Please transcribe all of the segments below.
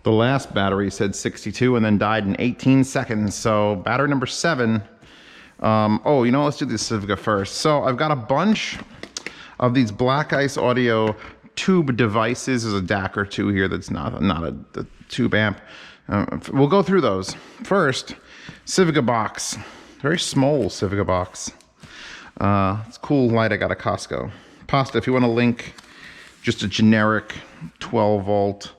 The last battery said 62 and then died in 18 seconds. So battery number 7. Oh, you know, let's do the Sivga first. So I've got a bunch of these Black Ice Audio tube devices. There's a DAC or two here that's not a tube amp. We'll go through those. First, Sivga box. Very small Sivga box. It's a cool light I got at Costco. Pasta, if you want to link just a generic 12 volt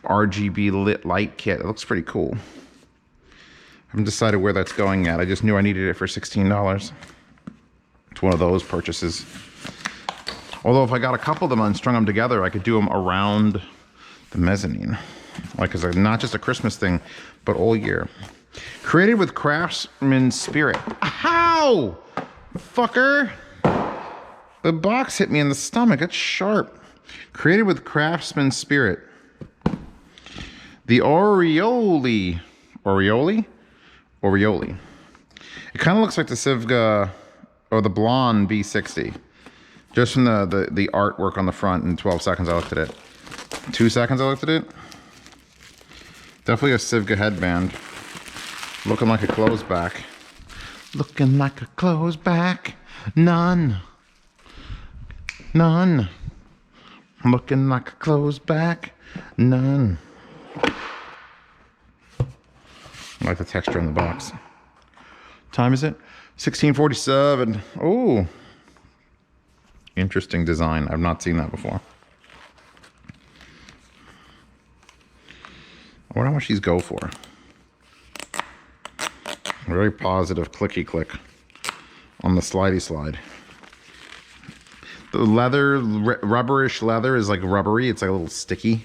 RGB lit light kit. It looks pretty cool. I haven't decided where that's going yet. I just knew I needed it for $16. It's one of those purchases. Although if I got a couple of them and strung them together, I could do them around the mezzanine. Like, it's not just a Christmas thing, but all year. Created with craftsman's spirit. Ow! Fucker! The box hit me in the stomach. It's sharp. Created with craftsman's spirit. The Oriole. Oriole? Oriole. It kind of looks like the Sivga or the blonde B60. Just from the artwork on the front. In 12 seconds I looked at it. 2 seconds I looked at it. Definitely a Sivga headband. Looking like a clothes back. Looking like a clothes back. None. None. Looking like a clothes back. None. I like the texture on the box. Time is it? 16:47. Oh. Interesting design. I've not seen that before. I wonder how much these go for. Very positive clicky click on the slidey slide. The leather, rubberish leather is like rubbery. It's like a little sticky.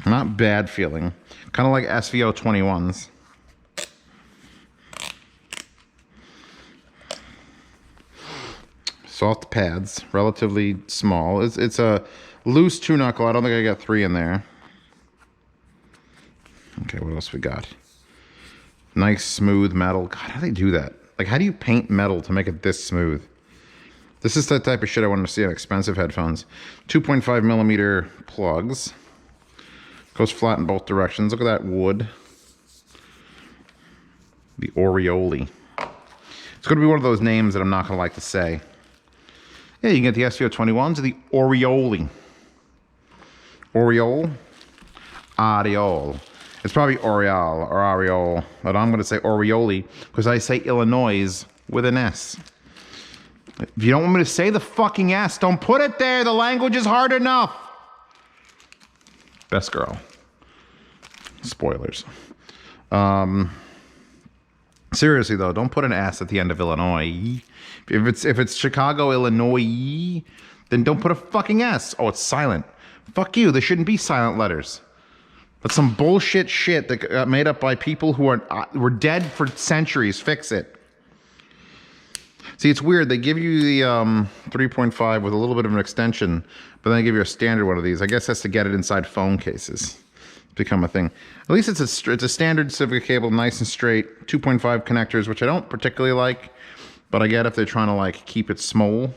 Not bad feeling. Kind of like SVO 21s. Soft pads, relatively small. It's a loose 2-knuckle. I don't think I got 3 in there. Okay, what else we got? Nice smooth metal. God, how do they do that? Like, how do you paint metal to make it this smooth? This is the type of shit I want to see on expensive headphones. 2.5 millimeter plugs. Goes flat in both directions. Look at that wood. The Oriole. It's going to be one of those names that I'm not going to like to say. Yeah, you can get the SVO 21s or the Oriole. Oriole? Oriole. It's probably Oriole or Oriole, but I'm going to say Oriole because I say Illinois with an S. If you don't want me to say the fucking S, don't put it there. The language is hard enough. Best girl. Spoilers. Seriously though, don't put an S at the end of Illinois. If it's Chicago, Illinois, then don't put a fucking S. Oh, it's silent. Fuck you. There shouldn't be silent letters. That's some bullshit shit that got made up by people who were dead for centuries. Fix it. See, it's weird. They give you the 3.5 with a little bit of an extension, but then they give you a standard one of these. I guess that's to get it inside phone cases. It's become a thing. At least it's a standard Sivga cable, nice and straight. 2.5 connectors, which I don't particularly like, but I get if they're trying to like keep it small.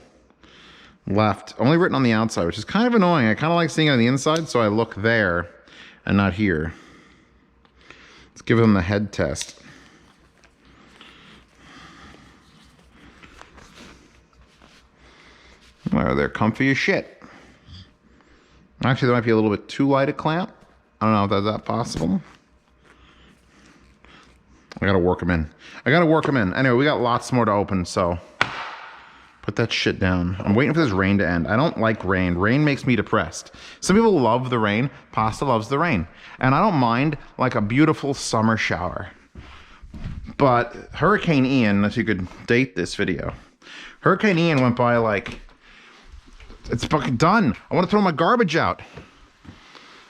Left, only written on the outside, which is kind of annoying. I kind of like seeing it on the inside, so I look there and not here. Let's give them the head test. Well, they're comfy as shit. Actually, there might be a little bit too light a clamp. I don't know if that's that possible. I gotta work them in. Anyway, we got lots more to open, so put that shit down. I'm waiting for this rain to end. I don't like rain. Rain makes me depressed. Some people love the rain. Pasta loves the rain. And I don't mind like a beautiful summer shower. But Hurricane Ian, if you could date this video. Hurricane Ian went by like, it's fucking done. I want to throw my garbage out.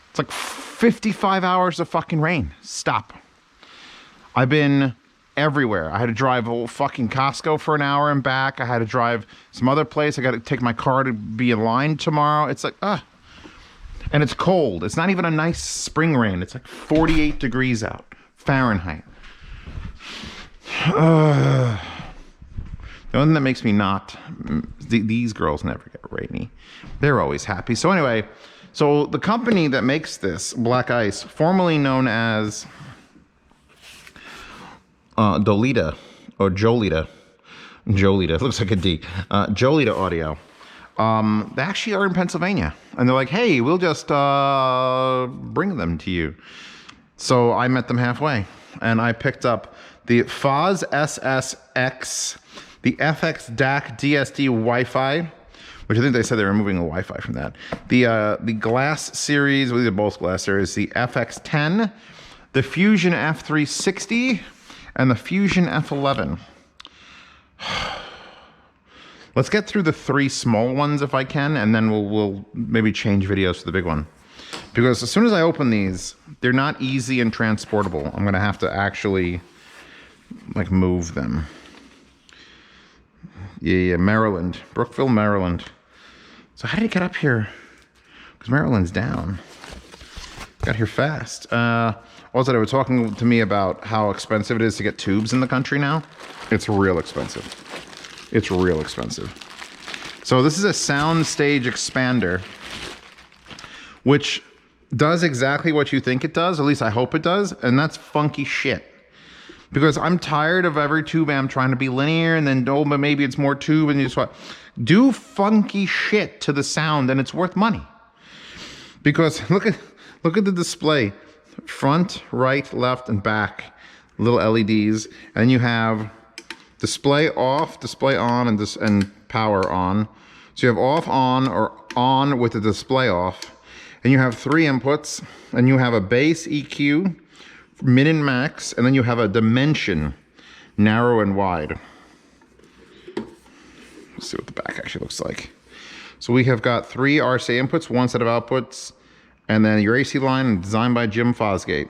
It's like 55 hours of fucking rain. Stop. I've been everywhere. I had to drive old fucking Costco for an hour and back. I had to drive some other place. I got to take my car to be in line tomorrow. It's like, and it's cold. It's not even a nice spring rain. It's like 48 degrees out, Fahrenheit. The only thing that makes me not, these girls never get rainy. They're always happy. So anyway, So the company that makes this Black Ice, formerly known as Dolita or Jolita, it looks like a D, Jolita Audio. They actually are in Pennsylvania, and they're like, hey, we'll just bring them to you. So I met them halfway, and I picked up the Foz SSX, the FX DAC DSD Wi-Fi, which I think they said they were removing the Wi-Fi from that. The Glass series, well, these are both Glass series, the FX10, the Fusion F360, and the Fusion F11. Let's get through the 3 small ones if I can, and then we'll maybe change videos to the big one. Because as soon as I open these, they're not easy and transportable. I'm gonna have to actually like move them. Yeah, Maryland, Brookville, Maryland. So how did it get up here? Because Maryland's down. Got here fast. Also, they were talking to me about how expensive it is to get tubes in the country now. It's real expensive. It's real expensive. So this is a soundstage expander, which does exactly what you think it does, at least I hope it does, and that's funky shit. Because I'm tired of every tube amp trying to be linear, and then, oh, but maybe it's more tube, and you just do funky shit to the sound, and it's worth money. Because look at the display. Front, right, left, and back. Little LEDs. And you have display off, display on, and power on. So you have off, on, or on with the display off. And you have 3 inputs, and you have a bass EQ, min and max, and then you have a dimension, narrow and wide. Let's see what the back actually looks like. So we have got 3 RCA inputs, 1 set of outputs, and then your AC line designed by Jim Fosgate.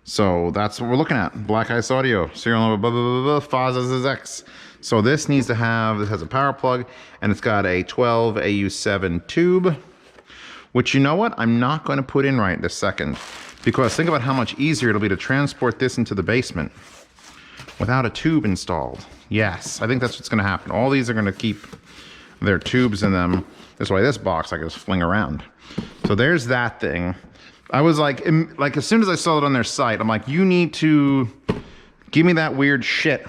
So that's what we're looking at. Black Ice Audio, serial number blah, blah, blah, blah, Foz SSX. So this needs to have, this has a power plug, and it's got a 12 AU7 tube, which, you know what, I'm not going to put in right this second, because think about how much easier it'll be to transport this into the basement without a tube installed. Yes, I think that's what's going to happen. All these are going to keep their tubes in them. This way, this box I can just fling around. So there's that thing. I was like as soon as I saw it on their site, I'm like, you need to give me that weird shit,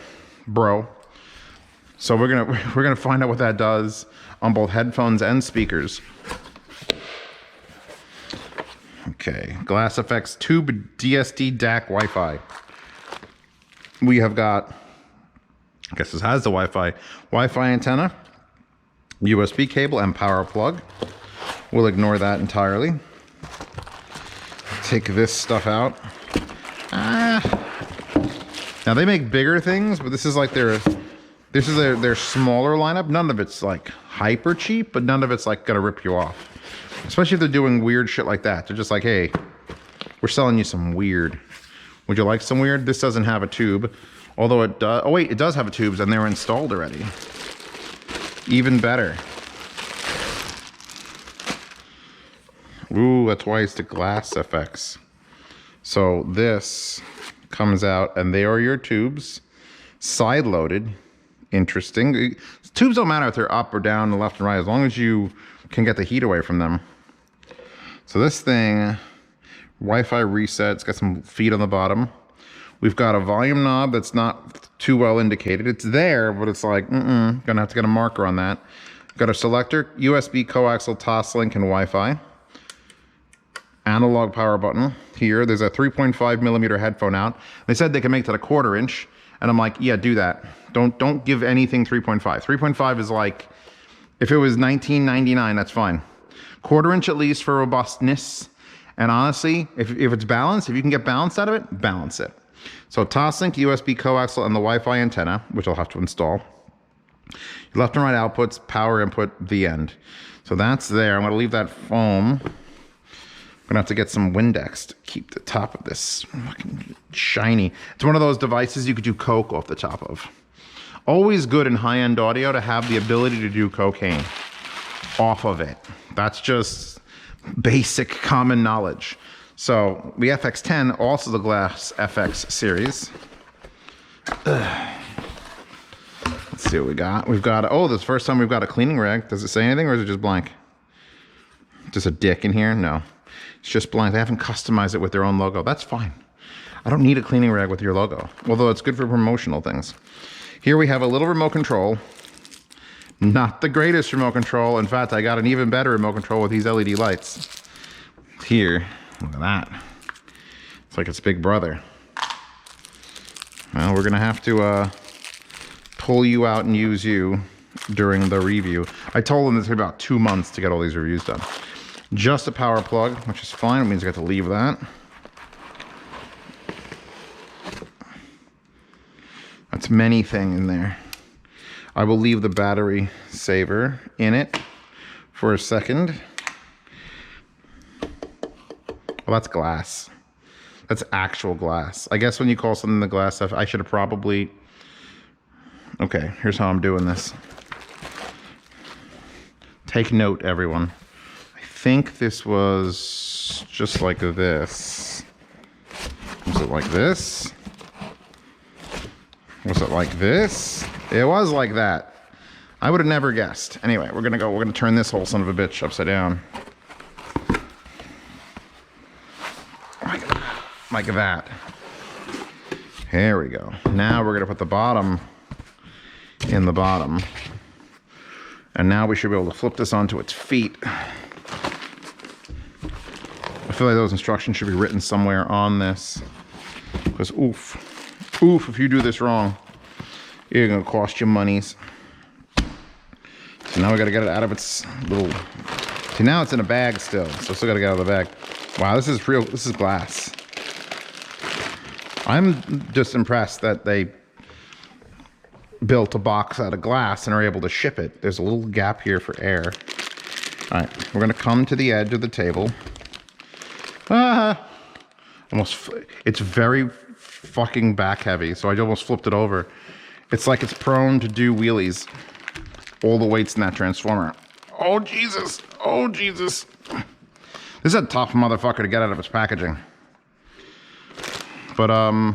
bro. So we're gonna find out what that does on both headphones and speakers. Okay, Glass FX Tube DSD DAC Wi-Fi. We have got, I guess this has the Wi-Fi antenna, USB cable, and power plug. We'll ignore that entirely. Take this stuff out. Now they make bigger things, but this is like their smaller lineup. None of it's like hyper cheap, but none of it's like gonna rip you off. Especially if they're doing weird shit like that. They're just like, hey, we're selling you some weird. Would you like some weird? This doesn't have a tube, although it does. Oh wait, it does have a tubes, and they're installed already. Even better. Ooh, that's why it's the Glass FX. So this comes out, and they are your tubes, side loaded. Interesting. Tubes don't matter if they're up or down, left and right, as long as you can get the heat away from them. So this thing, Wi-Fi reset, it's got some feet on the bottom. We've got a volume knob that's not too well indicated. It's there, but it's like, gonna have to get a marker on that. Got a selector, USB coaxial toslink and Wi-Fi. Analog power button here. There's a 3.5 millimeter headphone out. They said they can make that a 1/4 inch, and I'm like, yeah, do that. Don't give anything 3.5. 3.5 is like, if it was $19.99, that's fine. 1/4 inch at least for robustness. And honestly, if it's balanced, if you can get balance out of it, balance it. So toslink, USB coaxial, and the Wi-Fi antenna, which I'll have to install. Left and right outputs, power input, the end. So that's there. I'm gonna leave that foam. I'm gonna have to get some Windex to keep the top of this fucking shiny. It's one of those devices you could do coke off the top of. Always good in high-end audio to have the ability to do cocaine off of it. That's just basic common knowledge. So the FX10, also the Glass FX series. Let's see what we got. We've got, oh, this is the first time we've got a cleaning rag. Does it say anything or is it just blank? Just a dick in here? No. It's just blank. They haven't customized it with their own logo. That's fine. I don't need a cleaning rag with your logo. Although it's good for promotional things. Here we have a little remote control. Not the greatest remote control. In fact, I got an even better remote control with these LED lights. Here, look at that. It's like its big brother. Well, we're gonna have to pull you out and use you during the review. I told them it's gonna be about 2 months to get all these reviews done. Just a power plug, which is fine. It means I got to leave that. That's many things in there. I will leave the battery saver in it for a second. Well, that's glass. That's actual glass. I guess when you call something the glass stuff, I should have probably... Okay, here's how I'm doing this. Take note, everyone. I think this was just like this. Was it like this? Was it like this? It was like that. I would have never guessed. Anyway, we're gonna turn this whole son of a bitch upside down. Like that. There we go. Now we're gonna put the bottom in the bottom. And now we should be able to flip this onto its feet. I feel like those instructions should be written somewhere on this. Because oof, if you do this wrong, it's gonna cost you monies. So now we gotta get it out of its little... See, now it's in a bag still, so still gotta get out of the bag. Wow, this is real, this is glass. I'm just impressed that they built a box out of glass and are able to ship it. There's a little gap here for air. All right, we're gonna come to the edge of the table. It's very fucking back heavy, so I almost flipped it over. It's like it's prone to do wheelies. All the weight's in that transformer. Oh, Jesus. Oh, Jesus. This is a tough motherfucker to get out of its packaging. But, I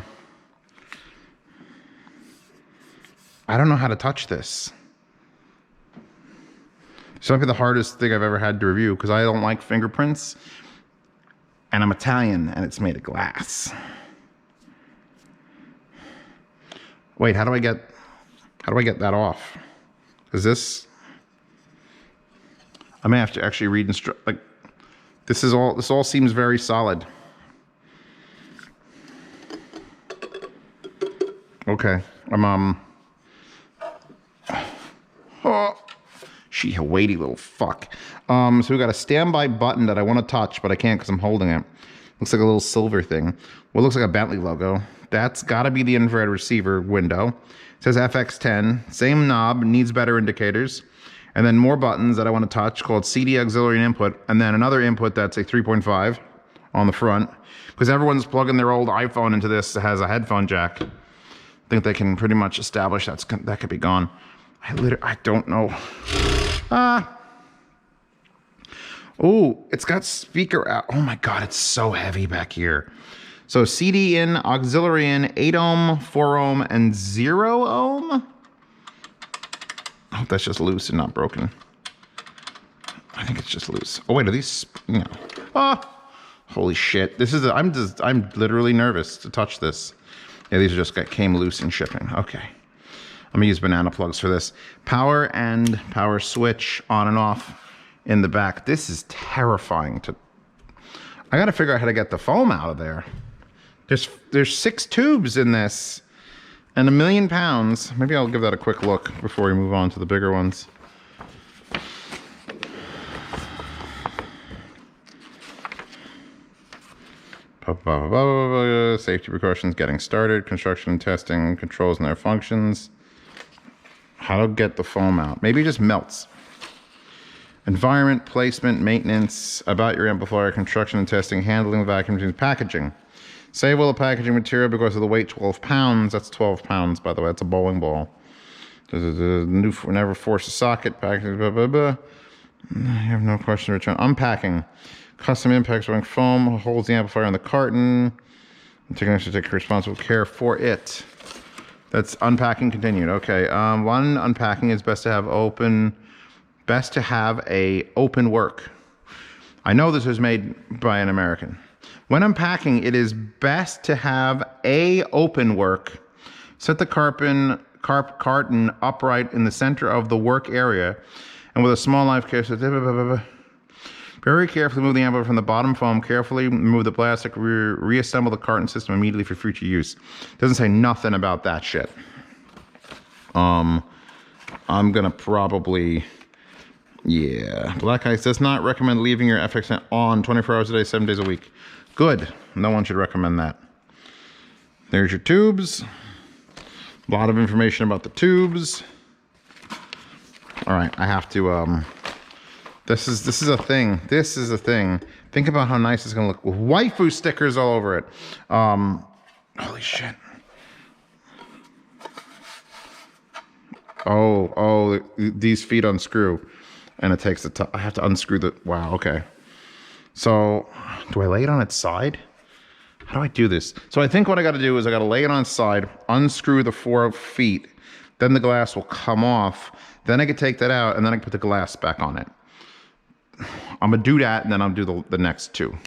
don't know how to touch this. This might be the hardest thing I've ever had to review because I don't like fingerprints. And I'm Italian and it's made of glass. Wait, how do I get that off? Is this... I may have to actually read like this all seems very solid. Okay. Oh, she a weighty little fuck. So we got a standby button that I want to touch, but I can't because I'm holding it. Looks like a little silver thing. Well, it looks like a Bentley logo. That's got to be the infrared receiver window. It says FX10. Same knob, needs better indicators. And then more buttons that I want to touch called CD auxiliary and input. And then another input that's a 3.5 on the front. Because everyone's plugging their old iPhone into this that has a headphone jack. I think they can pretty much establish that could be gone. I don't know. Oh, it's got speaker out. Oh my God, it's so heavy back here. So CD in, auxiliary in, 8 ohm, 4 ohm, and 0 ohm. I hope that's just loose and not broken. I think it's just loose. Oh wait, are these, oh, holy shit. This is, I'm literally nervous to touch this. Yeah, these are just came loose in shipping. Okay. Let me use banana plugs for this. Power and power switch on and off in the back. This is terrifying to, I gotta figure out how to get the foam out of there. There's 6 tubes in this and 1,000,000 pounds. Maybe I'll give that a quick look before we move on to the bigger ones. Safety precautions, getting started, construction and testing, controls and their functions. How to get the foam out. Maybe it just melts. Environment, placement, maintenance, about your amplifier, construction and testing, handling, vacuum machines, packaging. Save all the packaging material because of the weight, 12 pounds. That's 12 pounds, by the way. That's a bowling ball. Never force a socket, packaging, blah, blah, blah. You have no question to return. Unpacking. Custom impact spring foam holds the amplifier in the carton. Technicians take responsible care for it. That's unpacking continued. Okay. One, unpacking is best to have a open work. I know this was made by an American. When unpacking, it is best to have A, open work. Set the carton upright in the center of the work area, and with a small knife, very carefully move the envelope from the bottom foam. Carefully remove the plastic. Reassemble the carton system immediately for future use. Doesn't say nothing about that shit. I'm gonna probably, yeah. Black Ice does not recommend leaving your FX on 24 hours a day, 7 days a week. Good. No one should recommend that. There's your tubes. A lot of information about the tubes. All right, I have to. This is a thing. This is a thing. Think about how nice it's gonna look with waifu stickers all over it. Holy shit. Oh, these feet unscrew, and it takes the top. I have to unscrew the. Wow. Okay. So, do I lay it on its side? How do I do this? So I think what I got to do is I got to lay it on its side, unscrew the 4 feet, then the glass will come off. Then I can take that out, and then I can put the glass back on it. I'm gonna do that, and then I'll do the next 2.